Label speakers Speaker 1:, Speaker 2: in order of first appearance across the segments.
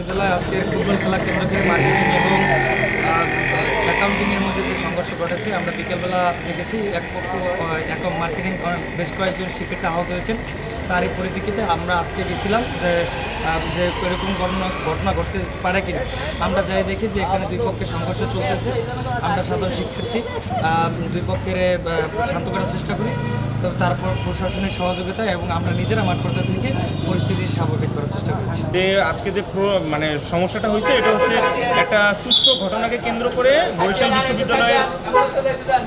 Speaker 1: বিশ্ববিদ্যালয় আজকে ফুটবল খেলা কেন্দ্র করে মার্কেটিং এবং অ্যাকাউন্টিংয়ের মধ্যে যে সংঘর্ষ ঘটেছে আমরা বিকেলবেলা দেখেছি এক মার্কেটিং বেশ কয়েকজন শিক্ষার্থী আহত হয়েছেন। তারই পরিপ্রেক্ষিতে আমরা আজকে গেছিলাম যে এরকম ঘটনা ঘটতে পারে কিনা। আমরা যাই দেখি যে এখানে দুই পক্ষের সংঘর্ষ চলতেছে। আমরা সাধারণ শিক্ষার্থী দুই পক্ষের শান্ত করার চেষ্টা করি, তো তারপর প্রশাসনের সহযোগিতা এবং আমরা নিজেরা মাঠ পর্যায়ে থেকে পরিস্থিতি স্বাভাবিক করার চেষ্টা করেছি।
Speaker 2: আজকে যে মানে সমস্যাটা হয়েছে এটা হচ্ছে একটা তুচ্ছ ঘটনাকে কেন্দ্র করে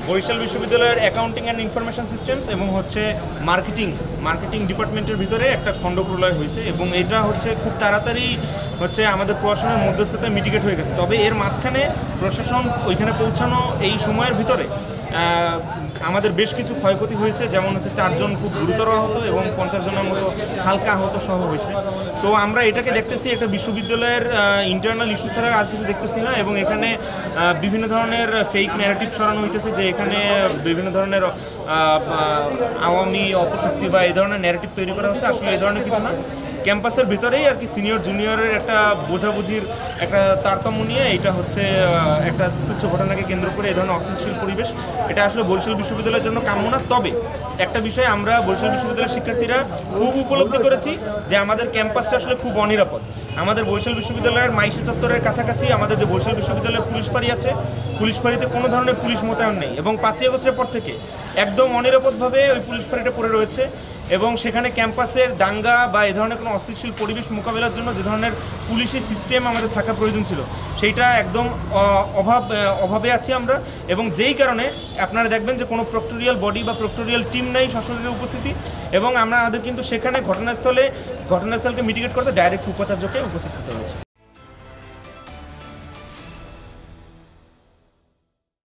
Speaker 2: বরিশাল বিশ্ববিদ্যালয়ের অ্যাকাউন্টিং অ্যান্ড ইনফরমেশন সিস্টেমস এবং হচ্ছে মার্কেটিং ডিপার্টমেন্টের ভিতরে একটা খণ্ডপ্রলয় হয়েছে এবং এটা হচ্ছে খুব তাড়াতাড়ি হচ্ছে আমাদের প্রশাসনের মধ্যস্থতায় মিটিগেট হয়ে গেছে। তবে এর মাঝখানে প্রশাসন ওইখানে পৌঁছানো এই সময়ের ভিতরে আমাদের বেশ কিছু ক্ষয়ক্ষতি হয়েছে, যেমন হচ্ছে 4 জন খুব গুরুতর আহত এবং 50 জনের মতো হালকা আহত সহ হয়েছে। তো আমরা এটাকে দেখতেছি একটা বিশ্ববিদ্যালয়ের ইন্টারনাল ইস্যু ছাড়া আর কিছু দেখতেছি না এবং এখানে বিভিন্ন ধরনের ফেক ন্যারেটিভ সরানো হইতেছে যে এখানে বিভিন্ন ধরনের আওয়ামী অপশক্তি বা এই ধরনের ন্যারেটিভ তৈরি করা হচ্ছে। আসলে এই ধরনের কিছু না, ক্যাম্পাসের ভিতরেই আর কি সিনিয়র জুনিয়রের একটা বোঝাবুঝির একটা তারতম্য নিয়ে এটা হচ্ছে একটা তুচ্ছ ঘটনাকে কেন্দ্র করে এই ধরনের অস্থিতিশীল পরিবেশ এটা আসলে বরিশাল বিশ্ববিদ্যালয়ের জন্য কাম্য না। তবে একটা বিষয় আমরা বরিশাল বিশ্ববিদ্যালয়ের শিক্ষার্থীরা খুব উপলব্ধি করেছি যে আমাদের ক্যাম্পাসটা আসলে খুব অনিরাপদ। আমাদের বরিশাল বিশ্ববিদ্যালয়ের মাইশি চত্বরের কাছাকাছি আমাদের যে বরিশাল বিশ্ববিদ্যালয়ের পুলিশ ফাঁড়ি আছে, পুলিশ ফাঁড়িতে কোনো ধরনের পুলিশ মোতায়েন নেই এবং 5ই আগস্টের পর থেকে একদম অনিরাপদভাবে ওই পুলিশ ফাঁড়িটা পড়ে রয়েছে এবং সেখানে ক্যাম্পাসের দাঙ্গা বা এই ধরনের কোনো অস্থিতিশীল পরিবেশ মোকাবেলার জন্য যে ধরনের পুলিশি সিস্টেম আমাদের থাকা প্রয়োজন ছিল সেইটা একদম অভাবে আছি আমরা। এবং যেই কারণে আপনারা দেখবেন যে কোনো প্রক্টোরিয়াল বডি বা প্রক্টোরিয়াল টিম নেই সশরীরে উপস্থিতি এবং আমাদের কিন্তু সেখানে ঘটনাস্থলকে মিটিগেট করতে ডাইরেক্ট উপাচার্যকে উপস্থিত হতে হয়েছে।